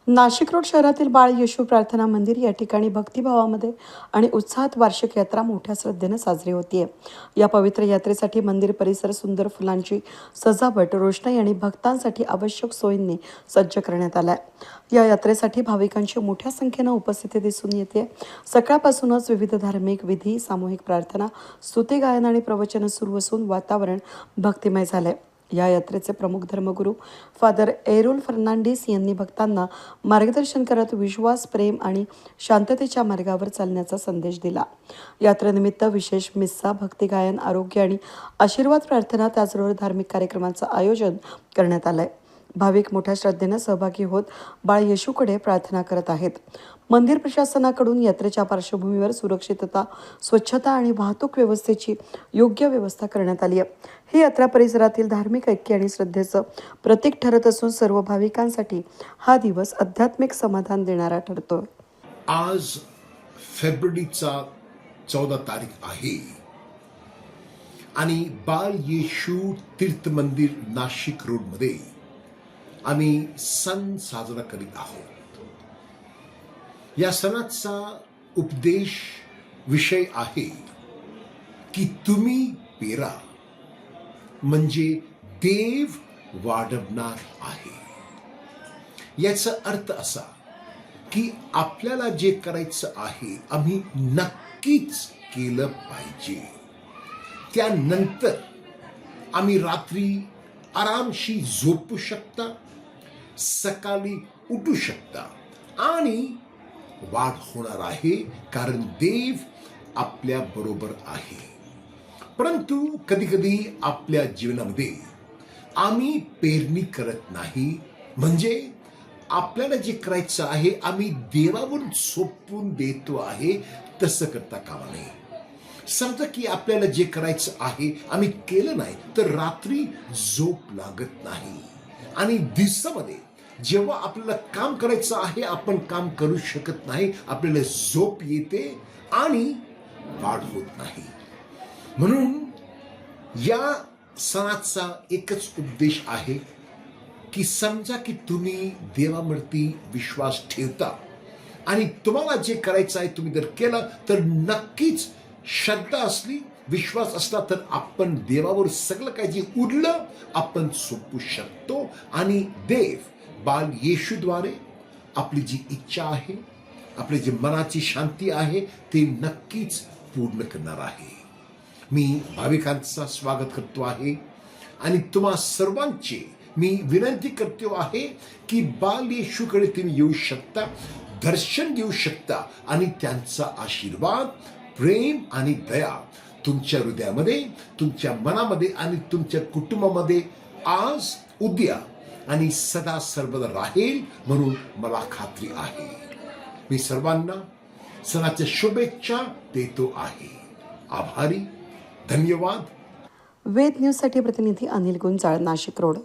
Nashik road शहरातील बाळ येशू प्रार्थना मंदिर या ठिकाणी भक्तिभावामध्ये आणि उत्साहात वार्षिक यात्रा मोठ्या श्रद्धेने साजरी होतीये. या पवित्र यात्रेसाठी मंदिर परिसर सुंदर फुलांची सजावट, रोषणाई आणि भक्तांसाठी आवश्यक सोयींनी सज्ज करण्यात आलाय. या यात्रेसाठी भाविकांची मोठ्या संख्येने उपस्थिती दिसून येते. सकाळपासूनच विविध धार्मिक विधी, सामूहिक प्रार्थना, स्तुती गायन आणि प्रवचन सुरू असून वातावरण भक्तिमय झालंय. या यात्रेचे प्रमुख धर्मगुरू फादर एरोल फर्नांडिस यांनी भक्तांना मार्गदर्शन करत विश्वास, प्रेम आणि शांततेच्या मार्गावर चालण्याचा संदेश दिला. यात्रेनिमित्त विशेष मिस्सा, भक्तिगायन, आरोग्य आणि आशीर्वाद प्रार्थना त्याचबरोबर धार्मिक कार्यक्रमांचं आयोजन करण्यात आलंय. भाविक मोठ्या श्रद्धेने सहभागी होत बाळ येशूकडे प्रार्थना करत आहेत. मंदिर प्रशासनाकडून यात्रेच्या पार्श्वभूमीवर सुरक्षितता, स्वच्छता आणि वाहतूक व्यवस्थेची योग्य व्यवस्था करण्यात आली आहे. ही यात्रा परिसरातील धार्मिक ऐक्य आणि श्रद्धेचं प्रतीक ठरत असून सर्व भाविकांसाठी हा दिवस आध्यात्मिक समाधान देणारा ठरतो. आज फेब्रुवारीचा 14 तारीख आहे आणि बाळ येशू तीर्थ मंदिर नाशिक रोडमध्ये आम्ही सण साजरा करीत आहोत. या सणाचा उपदेश विषय आहे की तुम्ही पेरा म्हणजे देव वाढवणार आहे. याचा अर्थ असा की आपल्याला जे करायचं आहे आम्ही नक्कीच केलं पाहिजे. त्यानंतर आम्ही रात्री आरामशी झोपू शकता, सकाळी उठू शकता आणि वाढ होणार आहे, कारण देव आपल्या बरोबर आहे. परंतु कधी कधी आपल्या जीवनामध्ये आम्ही पेरणी करत नाही, म्हणजे आपल्याला जे करायचं आहे आम्ही देवावरून सोपवून देतो आहे, तसं करता कामा नये. समजा की आपल्याला जे करायचं आहे आम्ही केलं नाही तर रात्री झोप लागत नाही आणि दिवसामध्ये जेव्हा आपल्याला काम करायचं आहे आपण काम करू शकत नाही, आपल्याला झोप येते आणि वाढ होत नाही. म्हणून या सणाचा एकच उद्देश आहे की समजा की तुम्ही देवावरती विश्वास ठेवता आणि तुम्हाला जे करायचं आहे तुम्ही जर केलं तर नक्कीच श्रद्धा असली, विश्वास असला तर आपण देवावर सगळं काही जे उरलं आपण सोपवू शकतो आणि देव बाळ येशूद्वारे आपली जी इच्छा आहे, आपली जी मनाची शांती आहे ते नक्कीच पूर्ण करणार आहे. मी भाविकांचा स्वागत करतो आहे आणि तुम्हा सर्वांची मी विनंती करतो आहे की बाळ येशूकडे तुम्ही येऊ शकता, दर्शन घेऊ शकता आणि त्यांचा आशीर्वाद, प्रेम आणि दया तुमच्या हृदयामध्ये, तुमच्या मनामध्ये आणि तुमच्या कुटुंबामध्ये आज, उद्या आणि सदा सर्वदा राहील म्हणून मला खात्री आहे. मी सर्वांना सणाच्या शुभेच्छा देतो आहे. आभारी, धन्यवाद. वेद न्यूजसाठी प्रतिनिधी अनिल गुंजाळ, नाशिक रोड.